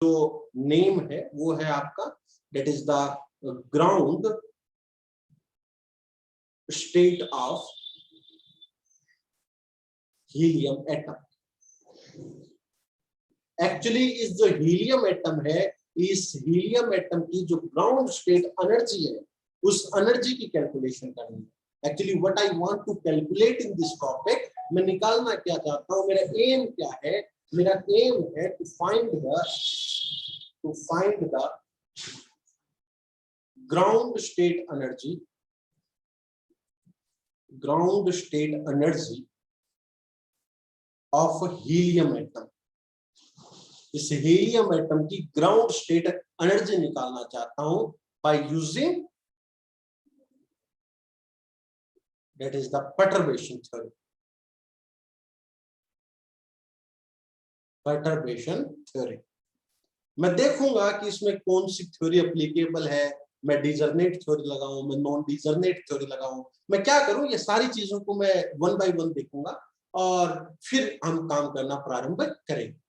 जो नेम है वो है आपका, that is the ground state of helium atom. Actually इस जो हीलियम एटम है, इस हीलियम एटम की जो ग्राउंड स्टेट एनर्जी है, उस एनर्जी की कैलकुलेशन करनी है। Actually what I want to calculate in this topic, मैं निकालना क्या चाहता हूं, मेरा एम क्या है, मेरा एम है to find the ground state energy of helium atom. इस हीलियम एटम की ग्राउंड स्टेट एनर्जी निकालना चाहता हूं by using that is the perturbation theory. मैं देखूंगा कि इसमें कौन सी थ्योरी एप्लीकेबल है, मैं डिजर्नेट थ्योरी लगाऊं, मैं नॉन डिजर्नेट थ्योरी लगाऊं, मैं क्या करूं, ये सारी चीजों को मैं वन बाय वन देखूंगा और फिर हम काम करना प्रारंभ करेंगे।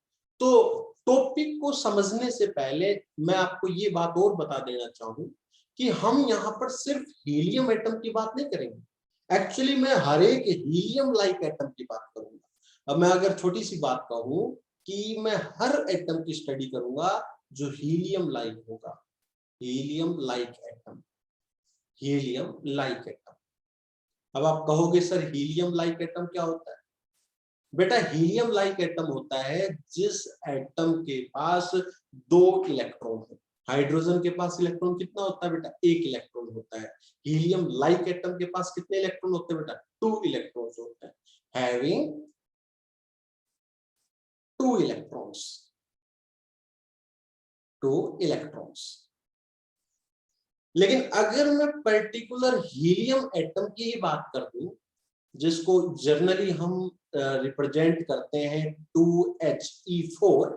तो टॉपिक को समझने से पहले मैं आपको ये बात और बता देना चाहूं कि हम यहाँ पर सिर्फ हीलियम एटम की बात नहीं करेंगे। एक्चुअली मैं हर एक हीलियम लाइक एटम की बात करूंगा। अब मैं अगर छोटी सी बात कहूं कि मैं हर एटम की स्टडी करूंगा जो हीलियम लाइक होगा, हीलियम लाइक एटम। अब आप कहोगे सर हीलियम लाइक एटम क्या होता है? बेटा हीलियम लाइक एटम होता है जिस एटम के पास 2 इलेक्ट्रॉन है। हाइड्रोजन के पास इलेक्ट्रॉन कितना होता है बेटा? 1 इलेक्ट्रॉन होता है। हीलियम लाइक एटम के पास कितने इलेक्ट्रॉन होते हैं बेटा? 2 इलेक्ट्रॉन्स होते हैं, हैविंग 2 इलेक्ट्रॉन्स। लेकिन अगर मैं पर्टिकुलर हीलियम एटम की ही बात कर दूं, जिसको जर्नली हम रिप्रेजेंट करते हैं 2He4।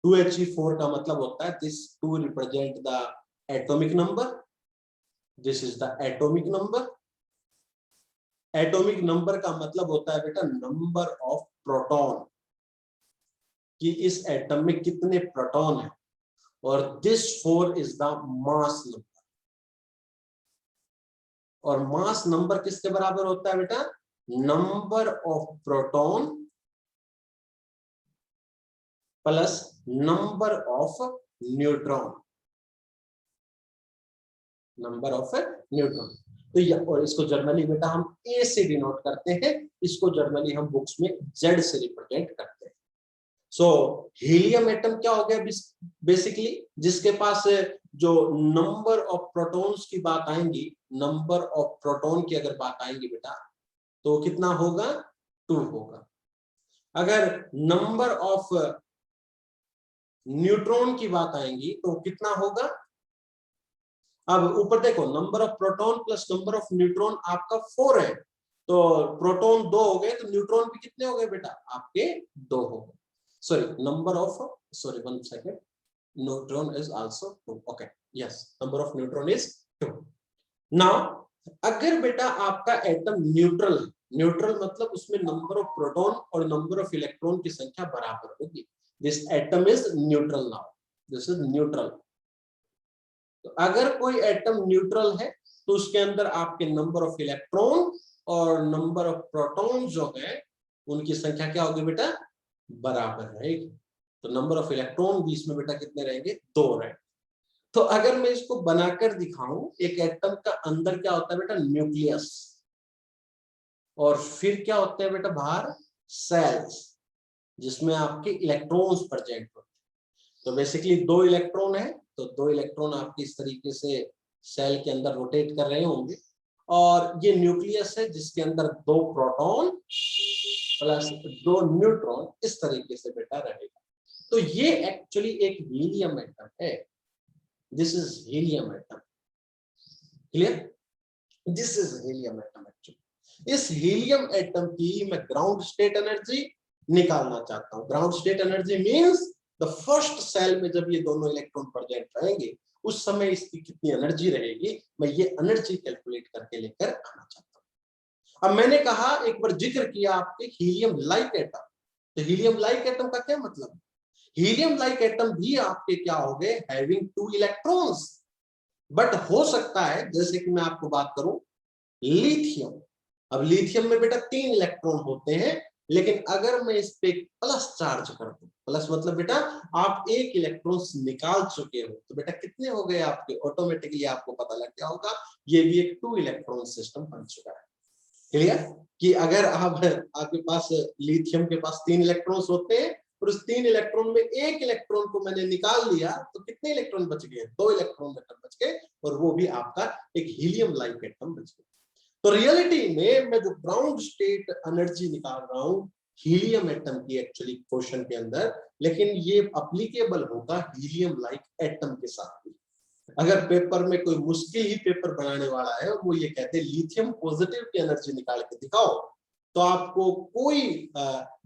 2He4 का मतलब होता है this 2 represent the atomic number, this is the atomic number. Atomic number का मतलब होता है बेटा नंबर ऑफ प्रोटॉन, कि इस एटम में कितने प्रोटॉन है, और this 4 is the mass number. और मास नंबर किसके बराबर होता है बेटा? Number of proton plus number of neutron, तो ये, और इसको जर्नली बेटा हम ए से डिनोट करते हैं, इसको जर्नली हम बुक्स में जेड से रिप्रेजेंट करते हैं। सो हीलियम एटम क्या हो गया बेसिकली? जिसके पास जो नंबर ऑफ प्रोटॉन्स की बात आएंगी, नंबर ऑफ प्रोटॉन की अगर बात आएंगी बेटा, तो कितना होगा? 2 होगा। अगर नंबर ऑफ न्यूट्रॉन की बात आएंगी तो कितना होगा? अब ऊपर देखो, number of proton plus number of neutron आपका 4 है, तो प्रोटॉन 2 हो गए, तो न्यूट्रॉन भी कितने हो गए बेटा? आपके 2 हो गए। one second, neutron is also 2. Okay, yes, number of neutron is 2. Now अगर बेटा आपका एटम न्यूट्रल है, न्यूट्रल मतलब उसमें नंबर ऑफ प्रोटॉन और नंबर ऑफ इलेक्ट्रॉन की संख्या बराबर होगी, this atom is neutral. Now this is neutral. तो अगर कोई एटम न्यूट्रल है तो उसके अंदर आपके नंबर ऑफ इलेक्ट्रॉन और नंबर ऑफ प्रोटॉन जो है उनकी संख्या क्या होगी बेटा? बराबर रहेगी। तो नंबर ऑफ इलेक्ट्रॉन भी इसमें बेटा कितने रहेंगे? 2 रहेंगे। तो अगर मैं इसको बनाकर दिखाऊं, एक एटम का अंदर क्या होता है बेटा? न्यूक्लियस, और फिर क्या होते हैं बेटा बाहर? सेल्स, जिसमें आपके इलेक्ट्रॉन्स प्रेजेंट होते हैं। तो बेसिकली 2 इलेक्ट्रॉन है, तो 2 इलेक्ट्रॉन आपके इस तरीके से सेल के अंदर रोटेट कर रहे होंगे, और ये न्यूक्लियस है जिसके अंदर 2 प्रोटॉन प्लस 2 न्यूट्रॉन इस तरीके से बेटा रहेगा। तो ये एक्चुअली एक हीलियम एटम है, this is helium atom. Clear? This is helium atom. Actually इस हीलियम एटम की मैं ग्राउंड स्टेट एनर्जी निकालना चाहता हूं। Ground state energy means the first shell में जब ये दोनों इलेक्ट्रॉन प्रेजेंट रहेंगे उस समय इसकी कितनी एनर्जी रहेगी, मैं ये एनर्जी कैलकुलेट करके लेकर आना चाहता हूं। अब मैंने कहा, एक बार जिक्र किया आपके हीलियम लाइक एटम, तो हीलियम लाइक एटम का क्या मतलब? हीलियम लाइक एटम भी आपके क्या हो गए, हैविंग 2 इलेक्ट्रॉन्स। बट हो सकता है, जैसे कि मैं आपको बात करूं लिथियम, अब लिथियम में बेटा 3 इलेक्ट्रॉन होते हैं, लेकिन अगर मैं इस पे प्लस चार्ज कर दूं, प्लस मतलब बेटा आप एक इलेक्ट्रॉन निकाल चुके हो, तो बेटा कितने हो गए आपके, ऑटोमेटिकली आपको पता लग गया होगा ये भी एक 2 इलेक्ट्रॉन सिस्टम बन चुका है। क्लियर कि अगर आप आपके पास लिथियम के पास 3 इलेक्ट्रॉन्स होते हैं और उस 3 इलेक्ट्रॉन में एक इलेक्ट्रॉन को मैंने निकाल लिया, तो कितने इलेक्ट्रॉन बच गए, 2 इलेक्ट्रॉन बच गए, और वो भी आपका एक हीलियम लाइक एटम बच गया। तो रियलिटी में मैं जो ग्राउंड स्टेट एनर्जी निकाल रहा हूं हीलियम एटम की एक्चुअली क्वेश्चन के अंदर, लेकिन ये अप्लीकेबल होगा हीलियम लाइक एटम के साथ भी। अगर पेपर में कोई मुश्किल ही पेपर बनाने वाला है और वो ये कहते हैं लिथियम पॉजिटिव की एनर्जी निकाल के दिखाओ, तो आपको कोई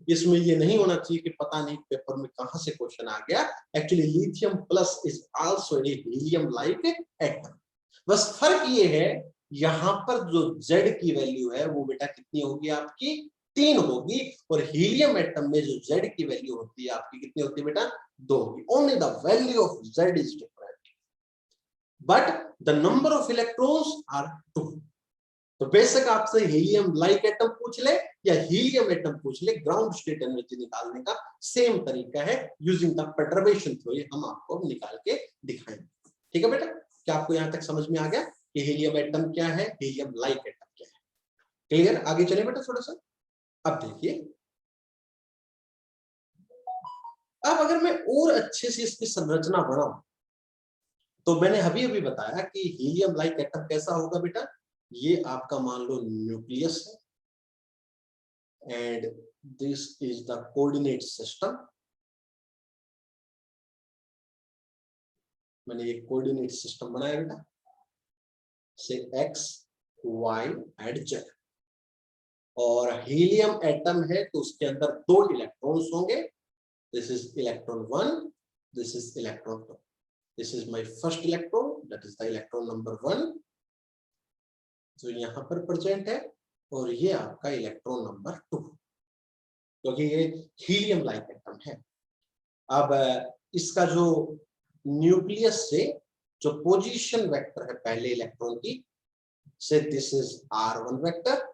इसमें ये नहीं होना चाहिए कि पता नहीं पेपर में कहां से क्वेश्चन आ गया। Actually lithium plus is also a helium like atom. बस फर्क ये है यहां पर जो Z की वैल्यू है वो बेटा कितनी होगी आपकी, 3 होगी, और हीलियम एटम में जो Z की वैल्यू होती है आपकी कितनी होती है बेटा, 2 होगी। Only the value of Z is different but the number of electrons are 2। तो बेशक आपसे हीलियम लाइक एटम पूछ ले या हीलियम एटम पूछ ले, ग्राउंड स्टेट एनर्जी निकालने का सेम तरीका है, यूजिंग द परटर्बेशन थ्योरी हम आपको निकाल के दिखाएंगे। ठीक है बेटा, क्या आपको यहां तक समझ में आ गया कि हीलियम एटम क्या है, हीलियम लाइक एटम क्या है? क्लियर? आगे चले बेटा थोड़ा सा। अब देखिए, अब अगर मैं और अच्छे से इसकी संरचना बनाऊं, तो मैंने अभी अभी बताया कि हीलियम लाइक एटम कैसा होगा बेटा, ये आपका मान लो न्यूक्लियस है and this is the coordinate system. मैंने एक कोऑर्डिनेट सिस्टम बनाया बेटा, से एक्स वाई एंड जेड, और हीलियम एटम है तो उसके अंदर 2 इलेक्ट्रॉन्स होंगे। This is electron 1, this is electron 2। This is my first electron, that is the electron number 1 जो यहां पर प्रेजेंट है, और ये आपका इलेक्ट्रॉन नंबर 2, क्योंकि ये हीलियम लाइक एटम है। अब इसका जो न्यूक्लियस से जो पोजीशन वेक्टर है पहले इलेक्ट्रॉन की, से this is r1 vector.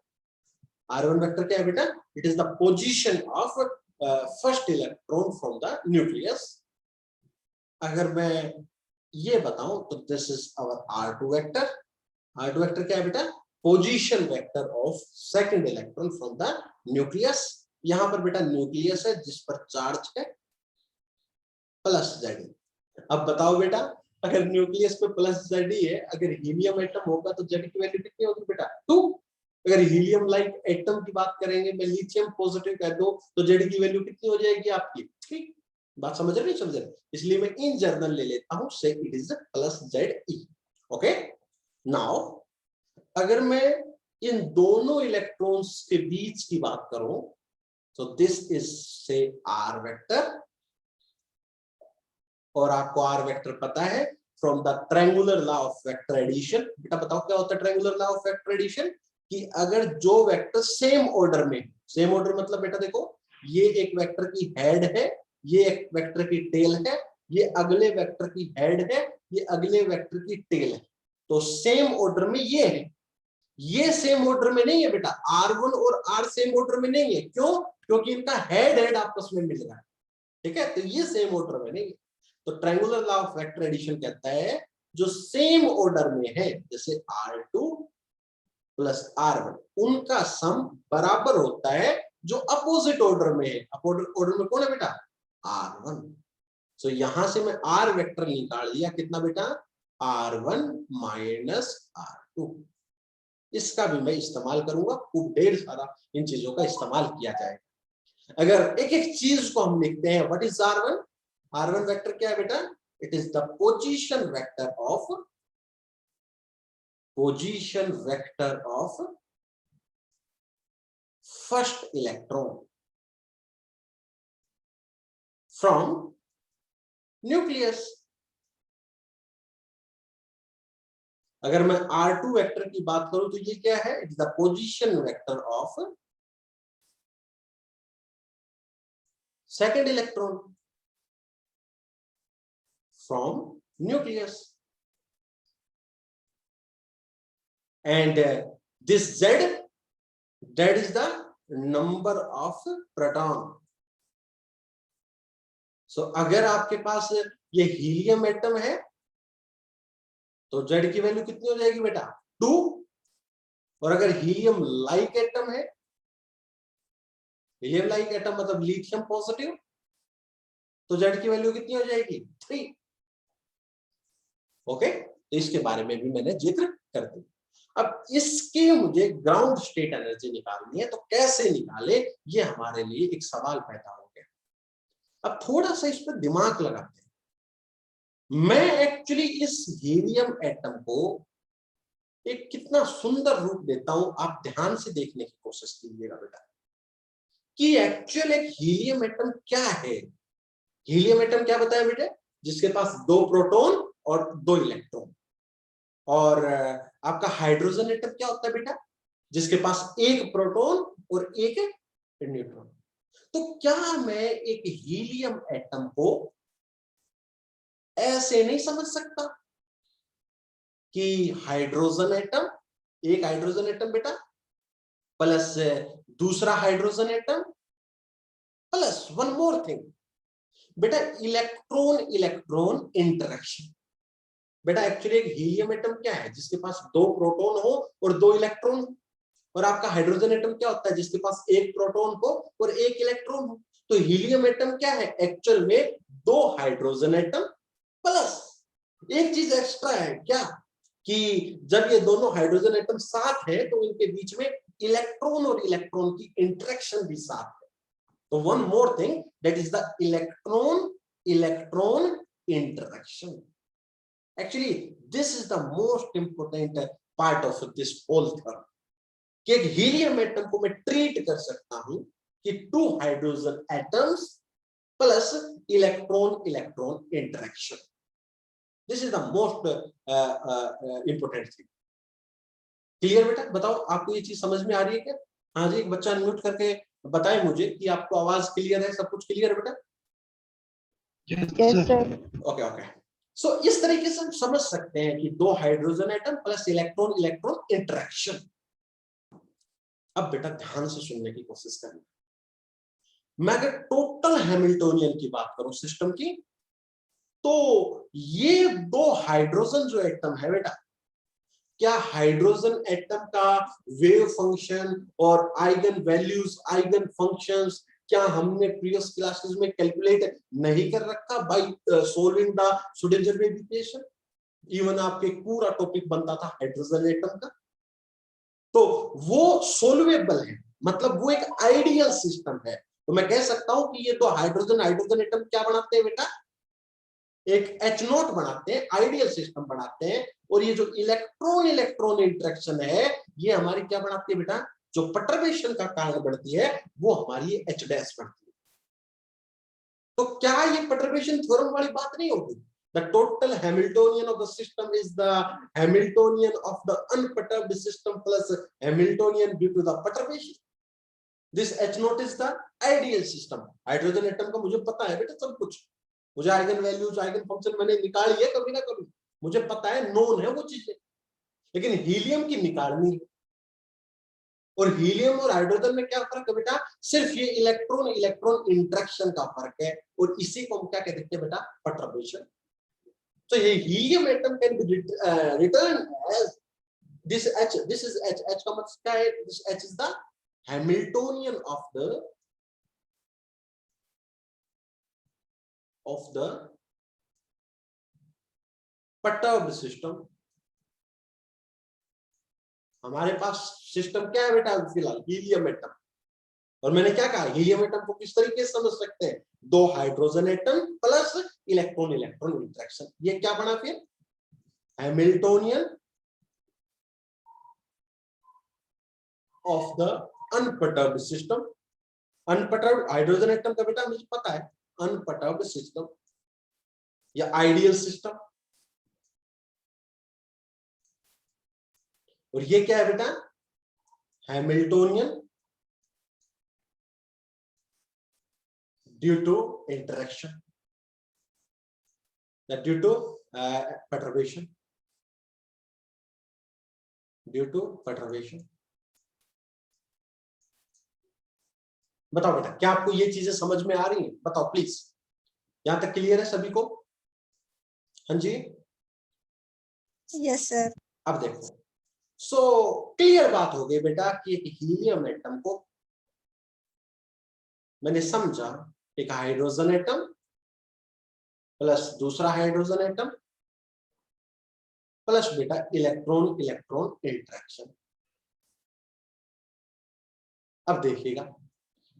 r1 vector क्या है बेटा, it is the position of first electron from the nucleus. अगर मैं ये बताऊं तो this is our r2 vector. r2 vector क्या है बेटा, position vector of second electron from the nucleus. यहां पर बेटा न्यूक्लियस है जिस पर चार्ज है प्लस Z। अब बताओ बेटा, अगर न्यूक्लियस पे प्लस Z है, अगर हीलियम एटम होगा तो Z की वैल्यू कितनी होगी बेटा, 2। अगर हीलियम लाइक एटम की बात करेंगे, मैं लिथियम पॉजिटिव कह दूं तो Z की वैल्यू कितनी हो जाएगी आपकी, ठीक। बात समझ रहे नहीं समझ रहे, इसलिए मैं इन जनरल ले लेता हूं, से it is plus ZE। Okay, now अगर मैं इन दोनों इलेक्ट्रॉन्स के बीच की बात करूं, तो this is say R vector, और आपको R वेक्टर पता है from the triangular law of vector addition. बेटा बताओ क्या होता है triangular law of vector addition, कि अगर जो वेक्टर सेम ऑर्डर में, सेम ऑर्डर मतलब बेटा देखो, ये एक वेक्टर की हेड है, ये एक वेक्टर की टेल है, ये अगले वेक्टर की हेड है, ये अगले वेक्टर की टेल है, तो सेम ऑर्डर में ये है। ये सेम ऑर्डर में नहीं है बेटा, R1 और R सेम ऑर्डर में नहीं है। क्यों? क्योंकि इनका हेड हेड आपस में मिल रहा है, ठीक है, तो ये सेम ऑर्डर में नहीं है। तो triangular law of vector addition कहता है जो सेम ऑर्डर में है, जैसे R2 प्लस R1, उनका सम बराबर होता है जो अपोजिट ऑर्डर में है। ऑर्डर में कौन है बेटा, R1। तो यहां से मैं R वेक्टर निकाल लिया, कितना बेटा, R1 माइनस R2। इसका भी मैं इस्तेमाल करूंगा, खूब ढेर सारा इन चीजों का इस्तेमाल किया जाएगा। अगर एक एक चीज को हम लिखते हैं, what is R1, R1 vector क्या है बेटा, it is the position vector of first electron from nucleus. अगर मैं R2 वेक्टर की बात करूं तो ये क्या है, it is the position vector of second electron. from nucleus. And this Z, that is the number of proton. So अगर आपके पास ये हीलियम एटम है तो Z की वैल्यू कितनी हो जाएगी बेटा 2, और अगर हीलियम लाइक एटम है, हीलियम लाइक एटम मतलब लिथियम पॉजिटिव, तो Z की वैल्यू कितनी हो जाएगी 3. ओके, तो इसके बारे में भी मैंने जिक्र कर दिया. अब इसके मुझे ग्राउंड स्टेट एनर्जी निकालनी है, तो कैसे निकाले, ये हमारे लिए एक सवाल पैदा हो गया. अब थोड़ा सा इस पर दिमाग लगाते हैं. मैं एक्चुअली इस हीलियम एटम को एक कितना सुंदर रूप देता हूं, आप ध्यान से देखने की कोशिश कीजिएगा बेटा कि एक्चुअल एक हीलियम एटम क्या है. हीलियम एटम क्या बताया बेटे, जिसके पास 2 प्रोटॉन और 2 इलेक्ट्रॉन. और आपका हाइड्रोजन एटम क्या होता है बेटा, जिसके पास 1 प्रोटॉन और 1 न्यूट्रॉन. तो क्या मैं एक हीलियम एटम को ऐसे नहीं समझ सकता कि हाइड्रोजन एटम, एक हाइड्रोजन एटम बेटा प्लस दूसरा hydrogen atom plus one more thing बेटा, इलेक्ट्रॉन इलेक्ट्रॉन इंटरेक्शन. बेटा एक्चुअली एक हीलियम एटम क्या है, जिसके पास 2 प्रोटॉन हो और 2 इलेक्ट्रॉन हो. और आपका हाइड्रोजन एटम क्या होता है, जिसके पास 1 प्रोटॉन हो और 1 इलेक्ट्रॉन हो. तो हीलियम एटम क्या है, एक्चुअल में 2 हाइड्रोजन एटम प्लस एक चीज एक्स्ट्रा है क्या, कि जब ये दोनों हाइड्रोजन एटम साथ है तो इनके बीच में इलेक्ट्रॉन और इलेक्ट्रॉन की इंटरेक्शन भी साथ है. तो one more thing, that is the electron electron interaction. Actually, this is the most important part of this whole term. कि एक हीलियम एटम को मैं ट्रीट कर सकता हूं कि 2 hydrogen atoms plus electron electron interaction. This is the most important thing. Clear बेटा, बताओ आपको ये चीज समझ में आ रही है क्या? हाँ जी, एक बच्चा अनम्यूट करके बताए मुझे कि आपको आवाज क्लियर है, सब कुछ क्लियर है बेटा? Yes sir. Okay okay. So इस तरीके से हम समझ सकते हैं कि 2 hydrogen atom plus electron electron interaction. अब बेटा ध्यान से सुनने की कोशिश करना. मैं अगर टोटल हैमिल्टोनियन की बात करूं सिस्टम की, तो ये 2 हाइड्रोजन जो एटम है बेटा, क्या हाइड्रोजन एटम का वेव फंक्शन और आइगन वैल्यूज आइगन फंक्शंस क्या हमने प्रीवियस क्लासेस में कैलकुलेट नहीं कर रखा by solving the Schrodinger wave equation? Even आपके पूरा टॉपिक बनता था हाइड्रोजन एटम का. तो वो सोल्वेबल है, मतलब वो एक आइडियल सिस्टम है. तो मैं कह सकता हूं कि ये 2 हाइड्रोजन हाइड्रोजन एटम क्या बनाते हैं बेटा, एक H0 बनाते हैं, आइडियल सिस्टम बनाते हैं. और ये जो इलेक्ट्रॉन इलेक्ट्रॉन इंटरेक्शन है, ये हमारी क्या बनाती है बेटा, जो पर्टर्बेशन का कारण बनती है, वो हमारी H डैश बनती है. तो क्या ये पर्टर्बेशन थ्योरम वाली बात नहीं होगी? The total Hamiltonian of the system is the Hamiltonian of the unperturbed system plus Hamiltonian due to the perturbation. This H0 is the ideal system. Hydrogen atom का मुझे पता है बेटा सब कुछ. मुझे आइगन वैल्यूज आइगन फंक्शन मैंने निकाली है कभी ना कभी, मुझे पता है, नोन है वो चीजें. लेकिन हीलियम की निकालनी है. और हीलियम और हाइड्रोजन में क्या फर्क है बेटा, सिर्फ ये इलेक्ट्रॉन इलेक्ट्रॉन इंटरेक्शन का फर्क है. और इसी को हम क्या कहते हैं बेटा, perturbation. So a helium atom can be written as this H. This is H. H का मतलब क्या है? This H is the Hamiltonian of the perturbed system. हमारे पास सिस्टम क्या है बेटा फिलहाल, हीलियम एटम. और मैंने क्या कहा, हीलियम एटम को किस तरीके से समझ सकते हैं, 2 hydrogen atom plus electron electron interaction. ये क्या बना फिर, Hamiltonian of the unperturbed system. Unperturbed hydrogen atom का बेटा मुझे पता है, अनपर्टर्ब्ड सिस्टम या आइडियल सिस्टम. और ये क्या है बेटा, Hamiltonian due to interaction. that due to perturbation, due to perturbation. बताओ बेटा, क्या आपको ये चीजें समझ में आ रही हैं? बताओ प्लीज, यहां तक क्लियर है सभी को? हाँ जी, यस सर। अब देखो, सो क्लियर बात हो गई बेटा कि एक हीलियम एटम को मैंने समझा एक हाइड्रोजन एटम प्लस दूसरा हाइड्रोजन एटम प्लस बेटा इलेक्ट्रॉन इलेक्ट्रॉन इंटरेक्शन। अब देखिएगा,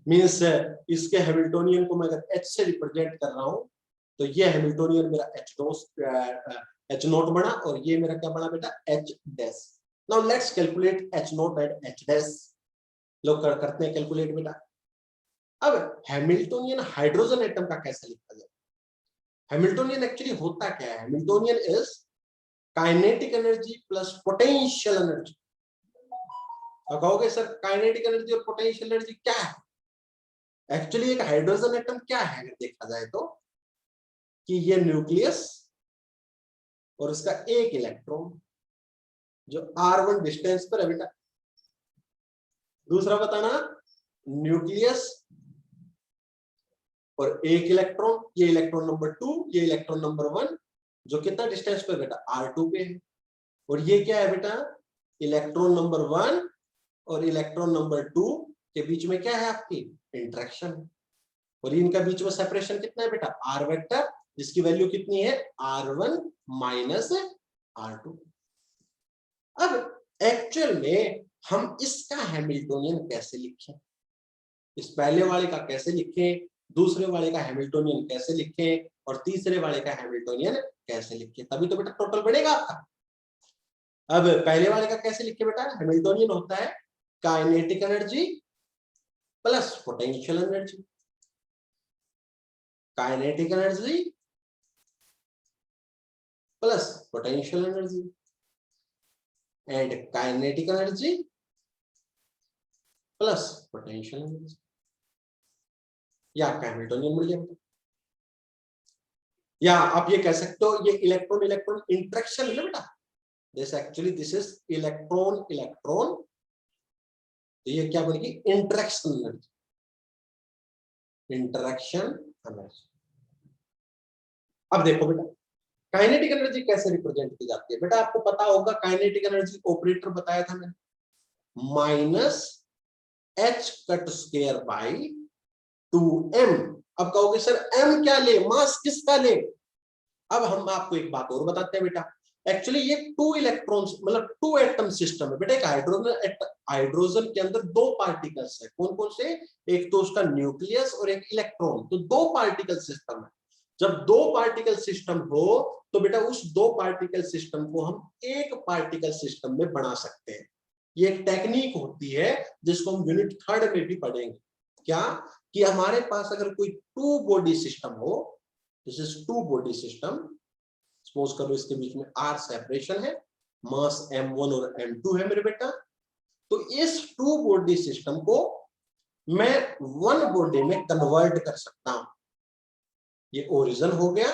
मीन्स इसके हैमिल्टोनियन को मैं अगर H से रिप्रेजेंट कर रहा हूं तो ये हैमिल्टोनियन मेरा H नोट बना और ये मेरा क्या बना बेटा H dash. Now let's calculate H note and H dash. लोग करते हैं कैलकुलेट बेटा। अब हैमिल्टोनियन हाइड्रोजन एटम का कैसे लिखा जाए? हैमिल्टोनियन एक्चुअली होता क्या है? Hamiltonian is kinetic energy plus potential energy. अब कहोगे सर काइनेटिक एनर्जी और पोटेंशियल एनर्जी क्या है? एक्चुअली एक हाइड्रोजन एटम क्या है अगर देखा जाए तो, कि ये न्यूक्लियस और उसका एक इलेक्ट्रॉन जो r1 डिस्टेंस पर है बेटा। दूसरा बताना, न्यूक्लियस और एक इलेक्ट्रॉन, ये इलेक्ट्रॉन नंबर 2, ये इलेक्ट्रॉन नंबर 1 जो कितना डिस्टेंस पे बेटा r2 पे है। और ये क्या है बेटा, इलेक्ट्रॉन नंबर 1 और इलेक्ट्रॉन नंबर 2 के बीच में क्या है आपकी इंटरेक्शन। और इनका बीच में सेपरेशन कितना है बेटा r वेक्टर, जिसकी वैल्यू कितनी है r1 माइनस r2। अब एक्चुअल में हम इसका हैमिल्टोनियन कैसे लिखें? इस पहले वाले का कैसे लिखें, दूसरे वाले का हैमिल्टोनियन कैसे लिखें और तीसरे वाले का हैमिल्टोनियन कैसे लिखें, तभी तो बेटा टोटल बनेगा आपका। अब पहले वाले का कैसे लिखे बेटा? हैमिल्टोनियन होता है kinetic energy plus potential energy. Kinetic energy plus potential energy and kinetic energy plus potential energy. या आपका हैमिल्टोनियन मिल गया। या आप ये कह सकते हो ये इलेक्ट्रॉन इलेक्ट्रॉन इंटरेक्शन है ना बेटा, this actually this is electron electron, तो ये क्या बनेगी इंटरेक्शन एनर्जी, इंटरेक्शन एनर्जी। अब देखो बेटा काइनेटिक एनर्जी कैसे रिप्रेजेंट की जाती है बेटा, आपको पता होगा काइनेटिक एनर्जी ऑपरेटर बताया था मैंने, minus h cut square by 2m। अब कहोगे सर m क्या ले, मास किसका ले? अब हम आपको एक बात और बताते हैं बेटा, एक्चुअली ये 2 इलेक्ट्रॉन्स मतलब 2 एटम सिस्टम है बेटा। एक हाइड्रोजन के अंदर 2 पार्टिकल्स है, कौन कौन से? एक तो उसका न्यूक्लियस और एक इलेक्ट्रॉन, तो 2 पार्टिकल सिस्टम है। जब 2 पार्टिकल सिस्टम हो तो बेटा उस 2 पार्टिकल सिस्टम को हम एक पार्टिकल सिस्टम में बना सकते हैं। ये एक टेक्निक होती है जिसको हम यूनिट 3 में भी पढ़ेंगे। क्या कि हमारे पास अगर कोई 2 बॉडी सिस्टम हो, this is 2 body system, suppose करो इसके बीच में r सेपरेशन है, मास m1 और m2 है मेरे बेटा, तो इस 2 बॉडी सिस्टम को मैं 1 बॉडी में कन्वर्ट कर सकता हूं। ये ओरिजिन हो गया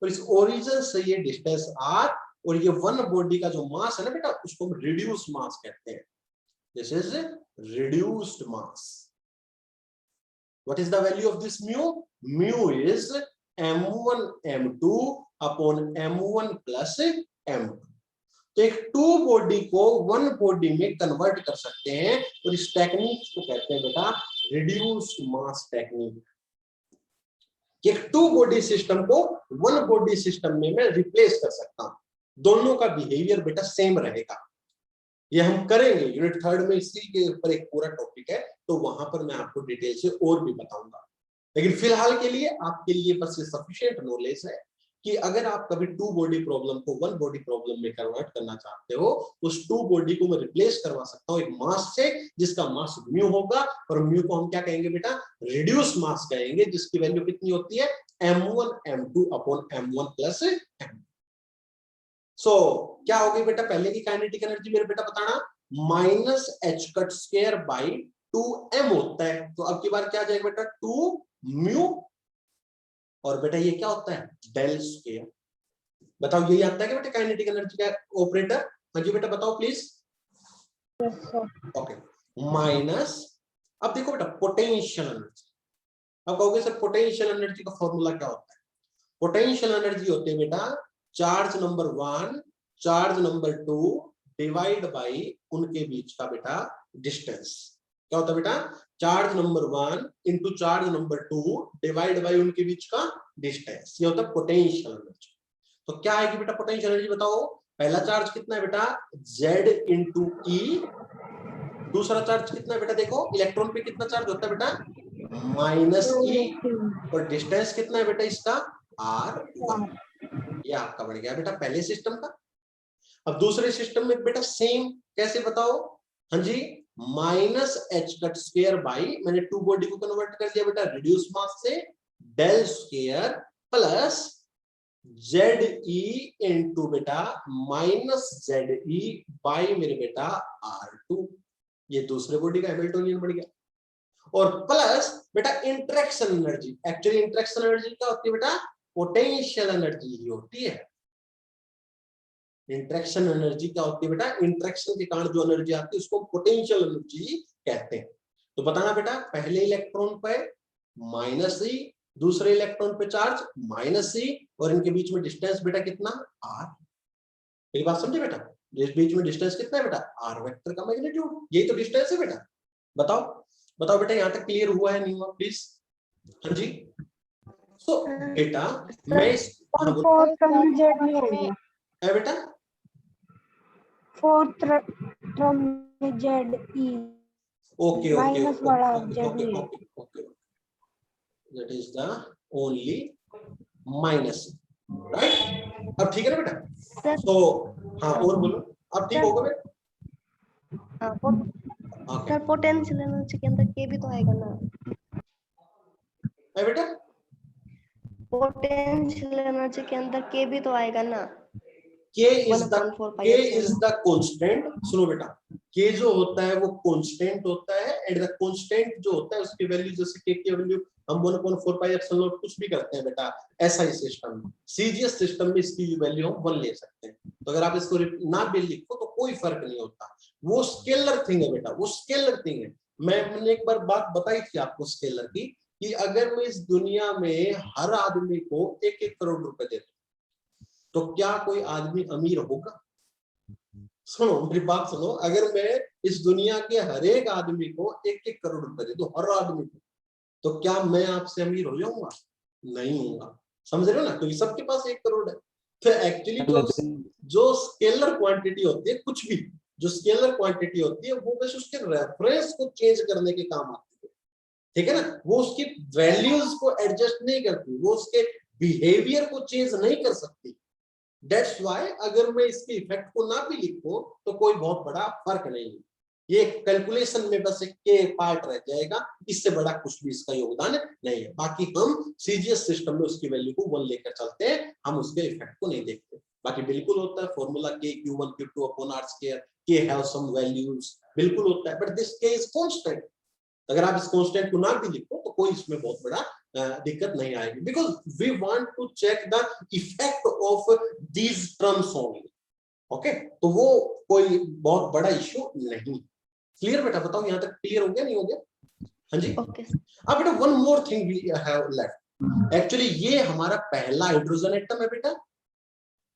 और इस ओरिजिन से ये डिस्टेंस r और ये 1 बॉडी का जो मास है ना बेटा उसको हम रिड्यूस मास कहते हैं। This is reduced mass. What is the value of this mu? Mu is m1 m2 upon m1 plus m2। तो एक 2 बॉडी को 1 बॉडी में कन्वर्ट कर सकते हैं और इस टेक्निक को कहते हैं बेटा रिड्यूस्ड मास टेक्निक। एक 2 बॉडी सिस्टम को 1 बॉडी सिस्टम में मैं रिप्लेस कर सकता हूं, दोनों का बिहेवियर बेटा सेम रहेगा। ये हम करेंगे यूनिट 3 में, इसी के ऊपर एक पूरा टॉपिक है, तो वहां पर मैं आपको डिटेल से और भी बताऊंगा। लेकिन फिलहाल के लिए आपके लिए बस ये सफिशिएंट नॉलेज है कि अगर आप कभी 2 बॉडी प्रॉब्लम को 1 बॉडी प्रॉब्लम में कन्वर्ट करना चाहते हो, उस 2 बॉडी को मैं रिप्लेस करवा सकता हूं एक मास से जिसका मास म्यू होगा, और म्यू को हम क्या कहेंगे बेटा रिड्यूस मास कहेंगे, जिसकी वैल्यू कितनी होती है m1 m2 upon m1 plus m। सो क्या हो गई बेटा पहले की काइनेटिक एनर्जी मेरे बेटा बताना, minus h cut square by 2m होता है, तो अब की बार क्या आ जाएगा बेटा 2 म्यू और बेटा ये क्या होता है, डेल स्क्वायर। बताओ यही आता है कि बेटा काइनेटिक एनर्जी का ऑपरेटर? हाँ जी बेटा बताओ प्लीज। ओके, माइनस, अब देखो बेटा पोटेंशियल एनर्जी। अब कहोगे सर पोटेंशियल एनर्जी का फॉर्मूला क्या होता है? पोटेंशियल एनर्जी होते हैं बेटा charge number 1 charge number 2 divide by उनके बीच का बेटा डिस्टेंस। क्या होता है बेटा, charge number 1 into charge number 2 divide by उनके बीच का डिस्टेंस, ये होता है पोटेंशियल एनर्जी। तो क्या आएगी बेटा पोटेंशियल एनर्जी बताओ? पहला चार्ज कितना है बेटा, Z इंटू ई। दूसरा चार्ज कितना है बेटा, देखो इलेक्ट्रॉन पे कितना चार्ज होता है बेटा, माइनस ई। और डिस्टेंस कितना है बेटा इसका, R1। ये आपका बढ़ गया बेटा पहले सिस्टम का। अब दूसरे सिस्टम में बेटा सेम, कैसे बताओ? हाँ जी, minus H cut square by, मैंने टू बॉडी को कन्वर्ट कर दिया बेटा रिड्यूस मास से, del square plus Z E into बेटा माइनस जेड ई बाई मेरे बेटा R2। ये दूसरे बॉडी का हैमिल्टोनियन बढ़ गया। और प्लस बेटा interaction energy, actually interaction energy क्या होती है बेटा, पोटेंशियल एनर्जी ही होती है। इंटरेक्शन एनर्जी क्या होती है बेटा, इंटरेक्शन के कारण जो एनर्जी आती है उसको पोटेंशियल एनर्जी कहते हैं। तो बताना बेटा पहले इलेक्ट्रॉन पे माइनस ई, दूसरे इलेक्ट्रॉन पे चार्ज माइनस ई, और इनके बीच में डिस्टेंस बेटा कितना, r। मेरी बात समझे बेटा, इस बीच में डिस्टेंस कितना है बेटा, r वेक्टर का मैग्नीट्यूड, यही तो डिस्टेंस है बेटा। बताओ बताओ बेटा यहां तक क्लियर हुआ है नहीं हुआ प्लीज? हाँ जी। सो बेटा मैं है बेटा फोर्थ टर्म में जेड ई ओके ओके माइनस वाला Z E, okay, that is the only minus, right? अब ठीक है ना बेटा? तो हाँ और बोलो, अब ठीक होगा बेटा? सर पोटेंशियल एनर्जी के अंदर के भी तो आएगा ना? है बेटा पोटेंशियल एनर्जी के अंदर के भी तो आएगा ना? K is the constant। सुनो बेटा, K जो होता है वो कांस्टेंट होता है, एंड द कांस्टेंट जो होता है उसकी वैल्यू, जैसे K की वैल्यू हम 1/4 पाई एप्सिलॉन नॉट कुछ भी करते हैं बेटा एसआई सिस्टम में, सीजीएस सिस्टम में इसकी वैल्यू हम 1 ले सकते हैं। तो अगर आप इसको ना भी लिखो तो कोई फर्क नहीं होता, वो स्केलर थिंग है बेटा, वो स्केलर थिंग है। मैंने एक बार बात बताई थी आपको स्केलर की, कि अगर मैं इस दुनिया में हर आदमी को 1-1 करोड़ रुपए देता तो क्या कोई आदमी अमीर होगा? सुनो मेरी बात सुनो, अगर मैं इस दुनिया के हर एक आदमी को 1-1 करोड़ रुपए दे दूं, हर आदमी को, तो क्या मैं आपसे अमीर हो जाऊंगा? नहीं होगा। समझ रहे हो ना, क्योंकि सबके पास 1 करोड़ है। तो एक्चुअली जो स्केलर क्वांटिटी होती है, कुछ भी जो स्केलर क्वांटिटी होती है वो बस उसके रेफरेंस को चेंज करने के काम आती है, ठीक है ना? वो उसकी वैल्यूज को एडजस्ट नहीं करती, वो उसके बिहेवियर को चेंज नहीं कर सकती। That's why अगर मैं इसके इफेक्ट को ना भी लिखूं तो कोई बहुत बड़ा फर्क नहीं है, ये कैलकुलेशन में बस एक के पार्ट रह जाएगा, इससे बड़ा कुछ भी इसका योगदान नहीं है। बाकी हम सीजीएस सिस्टम में उसकी वैल्यू को 1 लेकर चलते हैं, हम उसके इफेक्ट को नहीं देखते। बाकी बिल्कुल होता है formula k q1 q2 upon r square, k have some values, बिल्कुल होता है, but this k is constant. अगर आप इस कांस्टेंट को ना भी लिखो तो कोई इसमें बहुत बड़ा दिक्कत नहीं आएगी, because we want to check the effect of these terms only. Okay, तो वो कोई बहुत बड़ा इश्यू नहीं। क्लियर बेटा? बताओ यहां तक क्लियर हो गया नहीं हो गया? हाँ जी। ओके। अब बेटा one more thing we have left. Actually ये हमारा पहला हाइड्रोजन एटम है बेटा,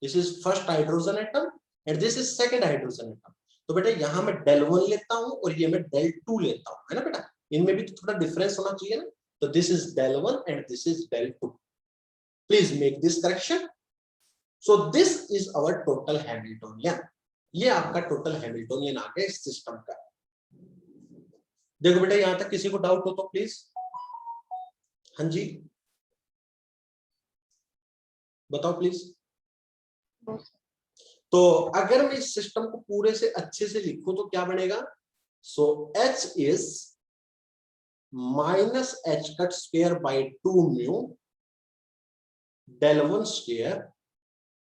this is first hydrogen atom and this is second hydrogen atom. तो बेटा यहां मैं del 1 लेता हूं और ये मैं del 2 लेता हूं, है ना बेटा? इनमें भी तो थोड़ा डिफरेंस होना चाहिए ना। तो this is del 1 and this is del 2। Please make this correction. So this is our total Hamiltonian. ये आपका टोटल हैमिल्टोनियन आ गया इस सिस्टम का। देखो बेटा यहां तक किसी को डाउट हो तो प्लीज। हाँ जी बताओ प्लीज। तो अगर मैं इस सिस्टम को पूरे से अच्छे से लिखूं तो क्या बनेगा? सो H is minus H cut square by 2 mu del 1 square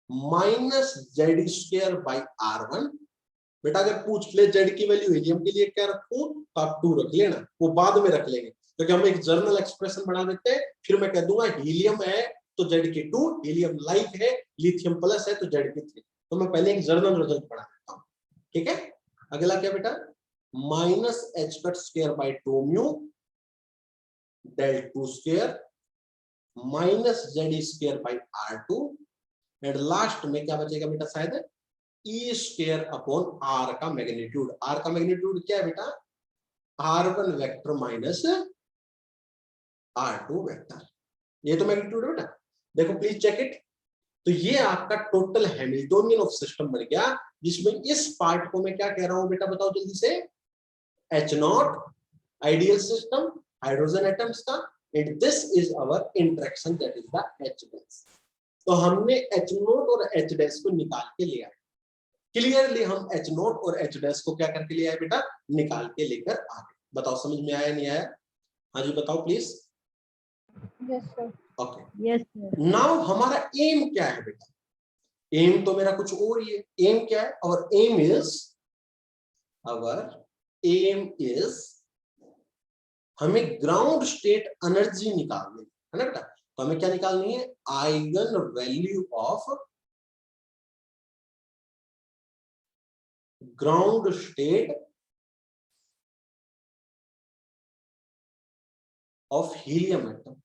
minus Z square by R1। बेटा अगर पूछ ले जेड की वैल्यू हीलियम के लिए क्या रखूं तो आप 2 रख लेना, वो बाद में रख लेंगे, क्योंकि हम एक जर्नल एक्सप्रेशन बना देते हैं फिर मैं कह दूंगा हीलियम है तो Zk2, हीलियम लाइक है, लिथियम प्लस है तो Zk3। तो मैं पहले एक जर्नल रिजल्ट पढ़ा देता हूं, ठीक है। अगला क्या बेटा, minus H cut square by 2 mu del 2 square minus Z square by R2 and last में क्या बचेगा बेटा, शायद ई स्क्वायर अपॉन आर का मैग्नीट्यूड। आर का मैग्नीट्यूड क्या है बेटा, R1 vector minus R2 vector, ये तो मैग्नीट्यूड है बेटा। देखो प्लीज चेक इट। तो ये आपका टोटल हैमिल्टोनियन ऑफ सिस्टम बन गया, जिसमें इस पार्ट को मैं क्या कह रहा हूं बेटा, बताओ जल्दी से। H0 ideal system, hydrogen atoms का, and this is our interaction that is the H dash. तो हमने H0 और H डैश को निकाल के लिया है। क्लियरली हम H0 और H डैश को क्या करके लिया है बेटा, निकाल के लेकर आ गए। बताओ समझ में आया नहीं आया? हाँ जी बताओ please. Yes sir. Okay, yes sir. Now हमारा एम क्या है बेटा, एम तो मेरा कुछ और ही है। एम क्या है, और एम इज हमें ग्राउंड स्टेट एनर्जी निकालनी है ना बेटा। तो हमें क्या निकालनी है, eigen value of ground state of helium atom.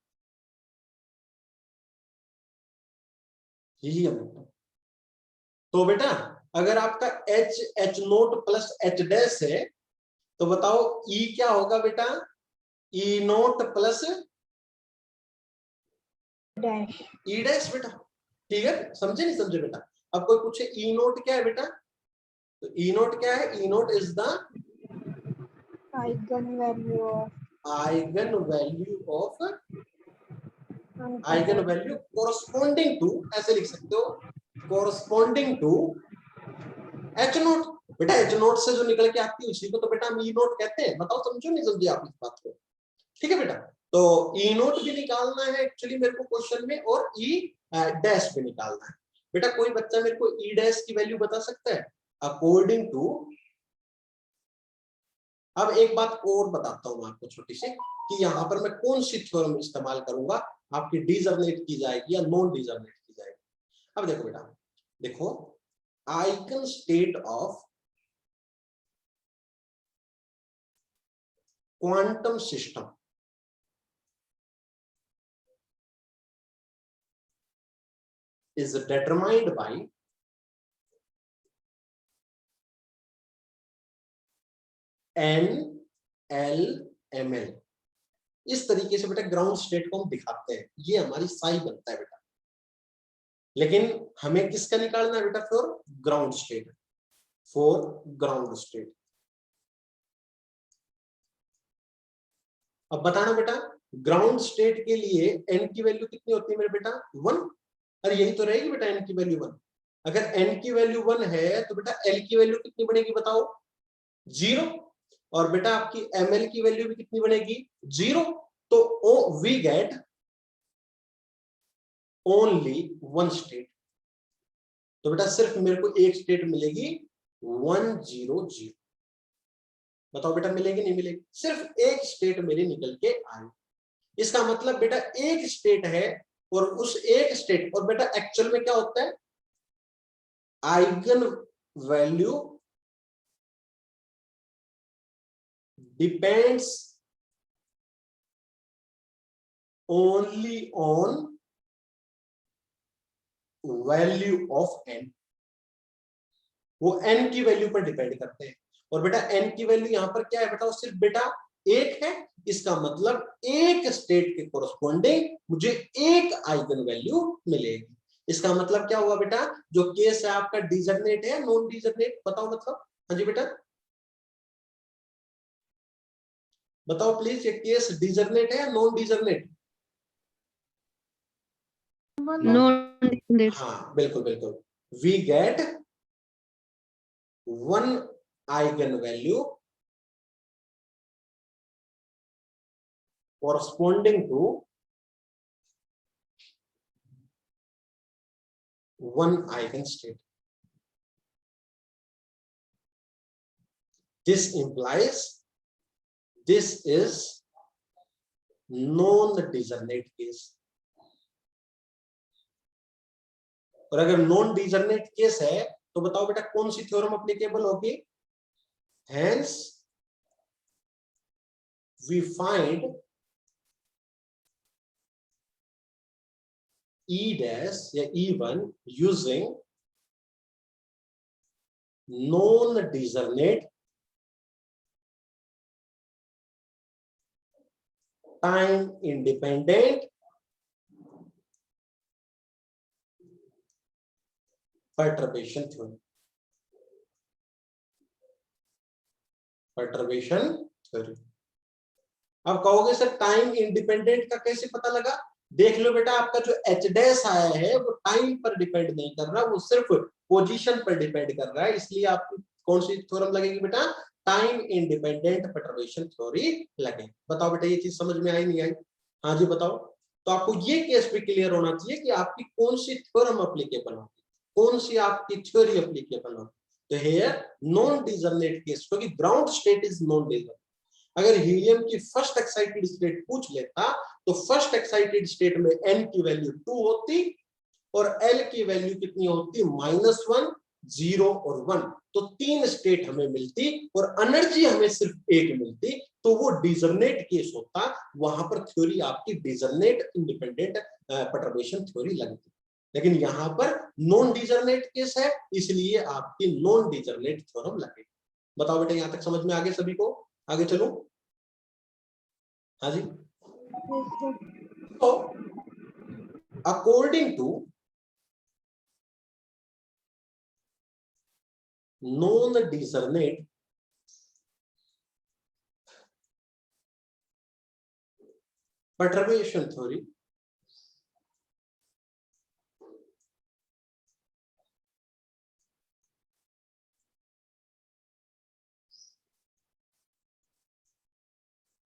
Helium atom तो बेटा अगर आपका H note plus H dash है तो बताओ E क्या होगा बेटा, E note plus dash. E dash बेटा। ठीक है, समझे नहीं समझे बेटा? अब कोई पूछे E नोट क्या है बेटा, तो E नोट क्या है, E naught is the eigen value of eigen value corresponding to, ऐसे लिख सकते हो, कोरस्पॉन्डिंग टू H नोट। बेटा H नोट से जो निकल के आती है उसी को तो बेटा हम E नोट कहते हैं। बताओ समझो नहीं समझे आप इस बात को? ठीक है बेटा, तो E नोट भी निकालना है एक्चुअली मेरे को क्वेश्चन में, और E डैश भी निकालना है। बेटा कोई बच्चा मेरे को E डैश की वैल्यू बता सकता है अकॉर्डिंग टू। अब एक बात और बताता हूं आपको छोटी सी, कि यहाँ पर मैं कौन सी थ्योरम इस्तेमाल करूंगा, आपकी डिजर्नेट की जाएगी या नॉन डिजर्नेट की जाएगी। अब देखो बेटा, देखो eigen state of quantum system is determined by NLML। इस तरीके से बेटा ग्राउंड स्टेट को हम दिखाते हैं, ये हमारी साई बनता है बेटा। लेकिन हमें किसका निकालना है बेटा, for ground state, for ground state. अब बताना बेटा, ग्राउंड स्टेट के लिए n की वैल्यू कितनी होती है मेरे बेटा, 1। अरे यही तो रहेगी बेटा n की वैल्यू 1। अगर n की वैल्यू 1 है तो बेटा l की वैल्यू कितनी बनेगी बताओ, 0। और बेटा आपकी ml की वैल्यू भी कितनी बनेगी, 0। तो वी गेट ओनली 1 स्टेट। तो बेटा सिर्फ मेरे को एक स्टेट मिलेगी 100। बताओ बेटा मिलेगी नहीं मिलेगी, सिर्फ एक स्टेट मेरी निकल के आई। इसका मतलब बेटा एक स्टेट है, और उस एक स्टेट, और बेटा एक्चुअल में क्या होता है, eigen value depends only on value of n। वो n की वैल्यू पर डिपेंड करते हैं। और बेटा n की वैल्यू यहां पर क्या है बेटा, सिर्फ बेटा एक है। इसका मतलब एक स्टेट के कोरस्पॉन्डिंग मुझे एक आइगन वैल्यू मिलेगी। इसका मतलब क्या हुआ बेटा, जो केस है आपका डिजर्नेट है नॉन डिजर्नेट, बताओ मतलब। हाँ जी बेटा बताओ प्लीज, ये केस डिजर्नेट है या नॉन डिजर्नेट? नॉन। हाँ बिल्कुल बिल्कुल, we get 1 eigen value corresponding to 1 eigenstate. This implies this is non degenerate case. और अगर नॉन डिजर्नेट केस है तो बताओ बेटा कौन सी थ्योरम एप्लीकेबल होगी? Hence we find E dash या E1 using non-discernate time independent perturbation theory। perturbation theory। अब कहोगे सर टाइम इंडिपेंडेंट का कैसे पता लगा? देख लो बेटा, आपका जो एच डैश आया है वो टाइम पर डिपेंड नहीं कर रहा, वो सिर्फ पोजीशन पर डिपेंड कर रहा है, इसलिए आपकी कौन सी थ्योरम लगेगी बेटा? टाइम इंडिपेंडेंट परटर्बेशन थ्योरी लगेगी। बताओ बेटा ये चीज समझ में आई नहीं आई? हाँ जी बताओ। तो आपको ये केस भी क्लियर होना चाहिए कि आपकी कौन सी थ्योरम एप्लीकेबल होगी, कौन सी आपकी थ्योरी एप्लीकेबल होगी। तो हियर नॉन डिजर्नेट केस, क्योंकि ग्राउंड स्टेट इज नॉन डिजर्नेट। अगर हीलियम की फर्स्ट एक्साइटेड स्टेट पूछ लेता तो फर्स्ट एक्साइटेड स्टेट में n की वैल्यू 2 होती और l की वैल्यू कितनी होती? -1, 0 और 1। तो 3 स्टेट हमें मिलती और एनर्जी हमें सिर्फ एक मिलती, तो वो डिजर्नेट केस होता। वहां पर थ्योरी आपकी डिजर्नेट इंडिपेंडेंट परटर्बेशन थ्योरी लगती। लेकिन यहाँ पर नॉन डिजर्नेट केस है, इसलिए आपकी नॉन डिजर्नेट थ्योरम लगेगी। बताओ बेटा यहां तक समझ में आगे सभी को? आगे चलो। हाँ जी। तो according to non degenerate perturbation theory,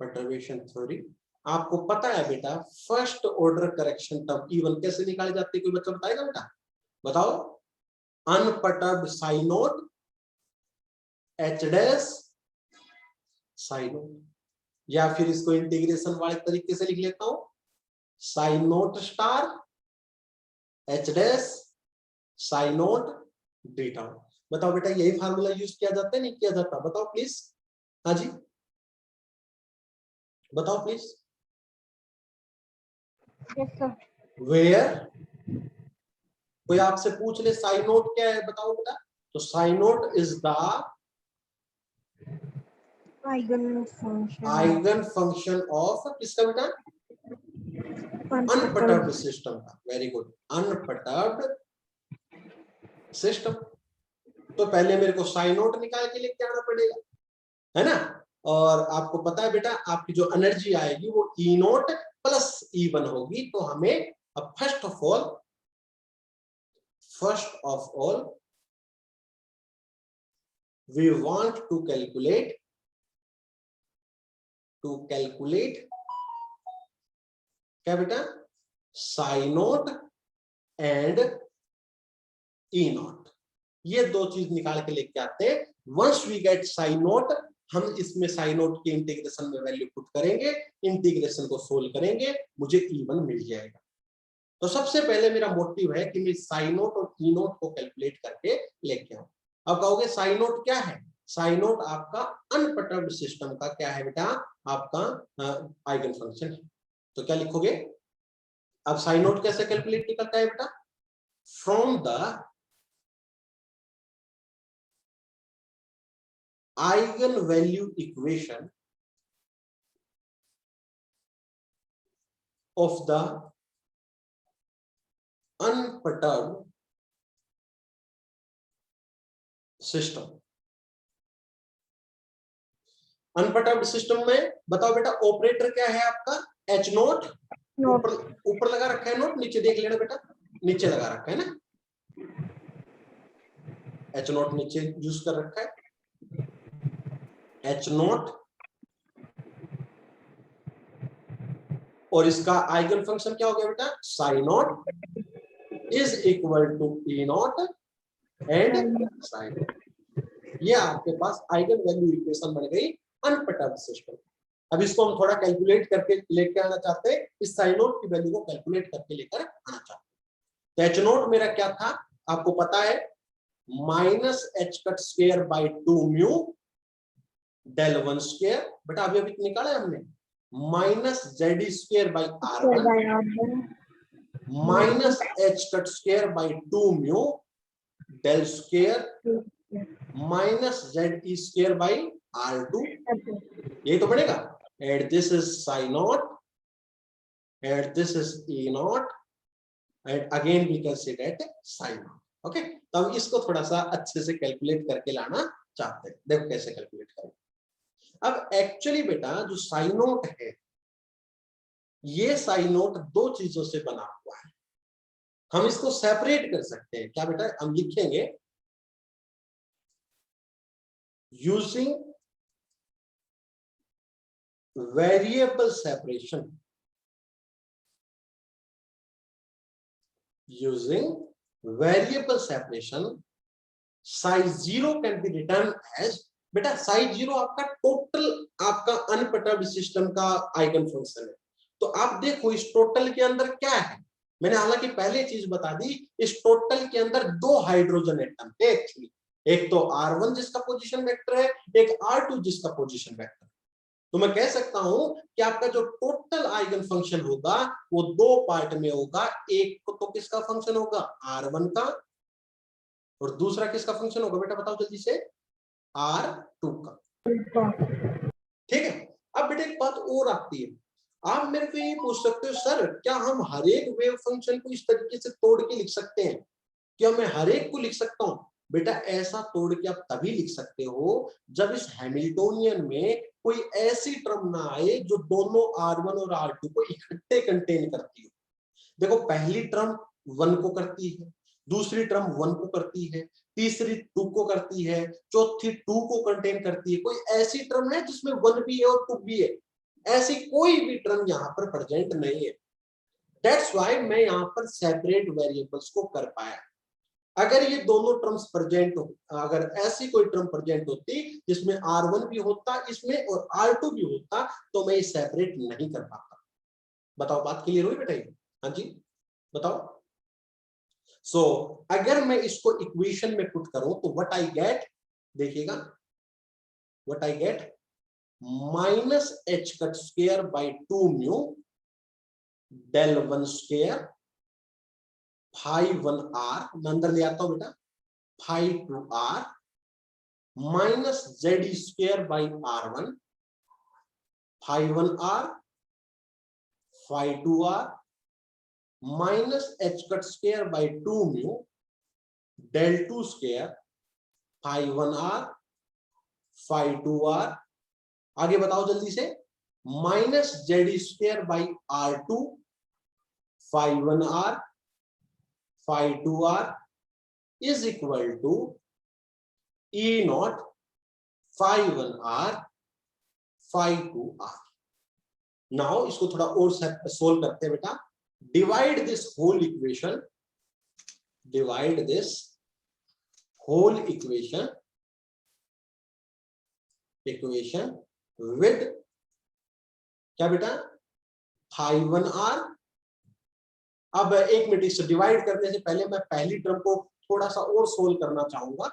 perturbation theory आपको पता है बेटा first order correction term E1 कैसे निकाले जाते हैं? कोई बच्चा बताएगा बेटा? बताओ। Unperturbed psi naught h dash psi naught, या फिर इसको इंटीग्रेशन वाले तरीके से लिख लेता हूं, psi naught star h dash psi naught डेटा। बताओ बेटा यही फार्मूला यूज किया जाता है नहीं किया जाता? बताओ प्लीज। हाँ जी बताओ प्लीज। वेयर कोई आपसे पूछ ले साइन नोट क्या है, बताओ बेटा। तो psi naught is the eigen function of किसका बेटा? अनपर्टर्ब्ड सिस्टम का। Very good, unperturbed system. तो पहले मेरे को साइन नोट निकाल के लेके आना पड़ेगा, है ना? और आपको पता है बेटा आपकी जो एनर्जी आएगी वो E नोट प्लस E1 होगी। तो हमें अब first of all we want to calculate क्या बेटा? Psi naught and E naught, ये दो चीज निकाल के लेके आते हैं। Once we get psi naught, हम इसमें साइन नोट के इंटीग्रेशन में वैल्यू पुट करेंगे, इंटीग्रेशन को सोल्व करेंगे, मुझे E1 मिल जाएगा। तो सबसे पहले मेरा मोटिव है कि मैं साइन नोट और E नोट को कैलकुलेट करके लेके आऊं। अब कहोगे साइन नोट क्या है? साइन नोट आपका अनपर्टर्ब्ड सिस्टम का क्या है बेटा? आपका आइगन फंक्शन है। तो क्या लिखोगे? अब साइन नोट कैसे कैलकुलेट निकलता है बेटा? From the eigen value equation of the unperturbed system. Unperturbed system में बताओ बेटा ऑपरेटर क्या है आपका? H note. ऊपर लगा रखा है नोट, नीचे देख लेना बेटा, नीचे लगा रखा है ना, एच नोट नीचे यूज कर रखा है। एच नोट और इसका आइगन फंक्शन क्या हो गया बेटा? Psi naught is equal to E naught and psi. ये आपके पास आइगन वैल्यू इक्वेशन बन गई अनपर्टर्ब्ड सिस्टम। अब इसको हम थोड़ा कैलकुलेट करके लेकर आना चाहते हैं, इस साइन नोट की वैल्यू को कैलकुलेट करके लेकर आना चाहते हैं। तो एच नोट मेरा क्या था आपको पता है, minus H cut square by 2 mu del 1 square, बेटा अभी अभी निकाला है हमने, minus Z square by R1 minus H cut square by 2 mu del square minus Z square by R2, ये तो बनेगा। And this is psi naught and this is E naught and again we can say that psi naught. Okay, तो हम इसको थोड़ा सा अच्छे से कैलकुलेट करके लाना चाहते हैं, देखो कैसे कैलकुलेट करें। अब एक्चुअली बेटा जो साइन नोट है, ये साइन नोट दो चीजों से बना हुआ है, हम इसको सेपरेट कर सकते हैं। क्या बेटा, हम लिखेंगे using variable separation, using variable separation size 0 can be written as, बेटा साइज 0 आपका टोटल आपका अनपर्टर्ब्ड सिस्टम का आइगन फंक्शन है। तो आप देखो इस टोटल के अंदर क्या है, मैंने हालांकि पहले चीज बता दी, इस टोटल के अंदर दो हाइड्रोजन एटम है एक्चुअली, एक तो R1 जिसका पोजीशन वेक्टर है, एक R2 जिसका पोजीशन वेक्टर है। तो मैं कह सकता हूं कि आपका जो टोटल आइगन फंक्शन होगा वो दो पार्ट में होगा, एक तो किसका फंक्शन होगा R1 का, और दूसरा किसका फंक्शन होगा बेटा बताओ जल्दी से, R2 का। ठीक है, अब बेटा एक बात और आती है, आप मेरे को ये पूछ सकते हो सर क्या हम हर एक वेव फंक्शन को इस तरीके से तोड़ के लिख सकते हैं, क्या मैं हर एक को लिख सकता हूं? बेटा ऐसा तोड़ के आप तभी लिख सकते हो जब इस हैमिल्टोनियन में कोई ऐसी टर्म ना आए जो दोनों R1 और R2 को इकट्ठे कंटेन करती हो। देखो पहली टर्म 1 को करती है, दूसरी टर्म 1 को करती है, तीसरी 2 को करती है, चौथी 2 को कंटेन करती है। कोई ऐसी टर्म है जिसमें 1 भी है और 2 भी है? ऐसी कोई भी टर्म यहाँ पर प्रेजेंट नहीं है। दैट्स व्हाई मैं यहाँ पर सेपरेट वेरिएबल्स को कर पाया। अगर ये दोनों टर्म्स प्रेजेंट हो, अगर ऐसी कोई टर्म प्रेजेंट होती जिसमें R1 भी होता इसमें और R2 भी होता, तो मैं ये सेपरेट नहीं कर पाता। बताओ बात क्लियर हुई बेटा? हाँ जी बताओ। सो अगर मैं इसको इक्वेशन में पुट करूं तो व्हाट आई गेट, देखिएगा what I get, minus H cut square by 2 mu del 1 square phi 1 r, मैं अंदर ले आता हूं बेटा, phi 2 r minus Z square by R1 phi 1 r phi 2 r minus H cut square by 2 mu del 2 square phi 1 r phi 2 r, आगे बताओ जल्दी से, minus Z square by R2 phi 1 r phi 2 r is equal to E naught phi 1 r phi 2 r. Now इसको थोड़ा और solve करते हैं बेटा। Divide this whole equation, divide this whole equation with क्या बेटा, फाई 1 आर। अब एक मिनट, इससे डिवाइड करने से पहले मैं पहली टर्म को थोड़ा सा और सोल्व करना चाहूंगा।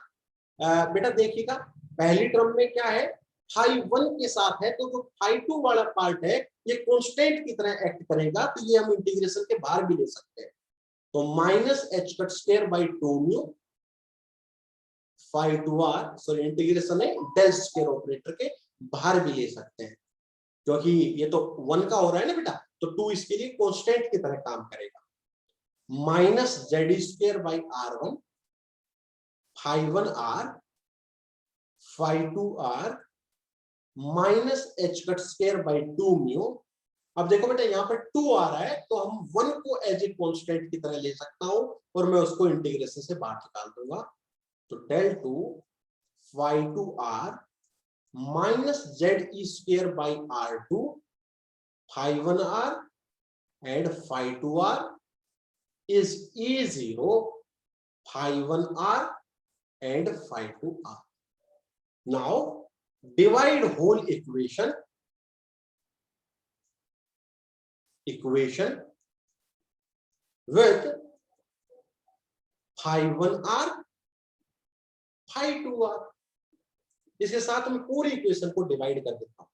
बेटा देखिएगा पहली टर्म में क्या है, फाई 1 के साथ है, तो जो फाई 2 वाला पार्ट है ये कांस्टेंट की तरह एक्ट करेगा, तो ये हम इंटीग्रेशन के बाहर भी ले सकते हैं। तो minus H cut square by 2 mu phi 2 r, sorry integration है डेल स्क्वायर ऑपरेटर के बाहर भी ले सकते हैं, क्योंकि ये तो 1 का हो रहा है ना बेटा, तो 2 इसके लिए कांस्टेंट की तरह काम करेगा। Minus Z square by R1 phi 1 r phi 2 r minus H cut square by 2 mu. अब देखो बेटा यहाँ पर 2 आ रहा है तो हम 1 को एज ए कांस्टेंट की तरह ले सकता हूं और मैं उसको इंटीग्रेशन से बाहर निकाल दूंगा। तो del 2 phi 2 r minus Z e square by R2 phi 1 r and phi 2 r is E0 phi 1 r and phi 2 r. Now divide whole equation equation with phi 1r phi 2r। इसके साथ मैं पूरी equation को divide कर देता हूं।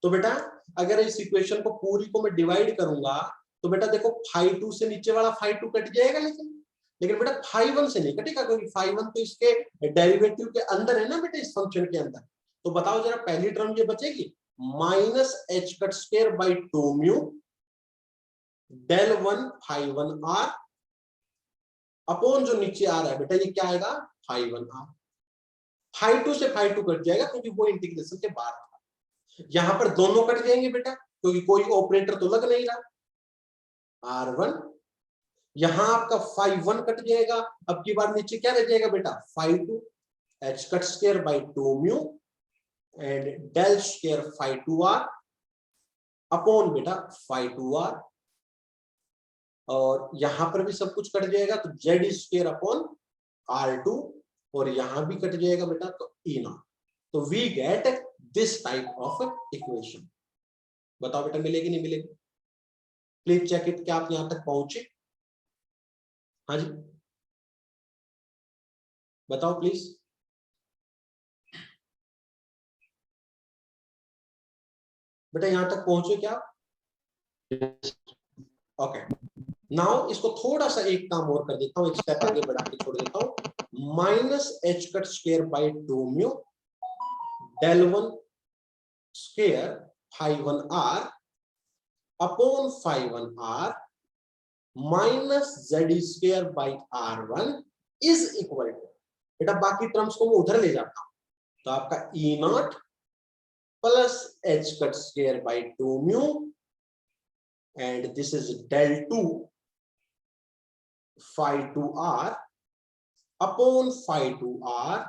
तो बेटा अगर इस इक्वेशन को पूरी को मैं डिवाइड करूंगा तो बेटा देखो phi 2 से नीचे वाला phi 2 कट जाएगा, लेकिन बेटा phi 1 से नहीं कटेगा, क्योंकि phi 1 तो इसके डेरिवेटिव के अंदर है ना बेटा, इस फंक्शन के अंदर। तो बताओ जरा पहली टर्म ये बचेगी minus H cut square by 2 mu del 1 phi 1r upon जो नीचे आ रहा है बेटा ये क्या आएगा phi 1r। phi 2 से phi 2 कट जाएगा क्योंकि वो इंटीग्रेशन के बाद था। यहां पर दोनों कट जाएंगे बेटा क्योंकि कोई ऑपरेटर तो लग नहीं रहा। r1 यहां आपका phi 1 कट जाएगा, अब की बार नीचे क्या रह जाएगा बेटा phi 2 h cut square by 2 mu and del square phi 2r upon बेटा phi 2r। और यहां पर भी सब कुछ कट जाएगा तो z स्क्वायर अपॉन r2 और यहां भी कट जाएगा बेटा तो e0। तो we get this type of equation. बताओ बेटा मिलेगी नहीं मिलेगी? प्लीज चेक इट, क्या आप यहां तक पहुंचे? हाँ जी बताओ प्लीज। बेटा यहां तक पहुंचे क्या? ओके नाउ इसको थोड़ा सा एक काम और कर देता हूं, एक स्टेप आगे बढ़ा के छोड़ देता हूं। Minus H cut square by 2 mu del 1 square phi 1r upon phi 1r minus z square by r1 is equal to, बेटा बाकी टर्म्स को मैं उधर ले जाता हूं तो आपका e0 plus h cut square by 2 mu and this is del 2 phi 2r upon phi 2r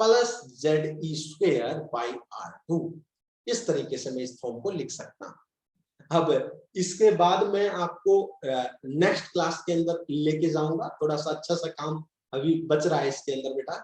plus ZE square by R2। इस तरीके से मैं इस फॉर्म को लिख सकता हूं। अब इसके बाद मैं आपको नेक्स्ट क्लास के अंदर लेके जाऊंगा, थोड़ा सा अच्छा सा काम अभी बच रहा है इसके अंदर बेटा।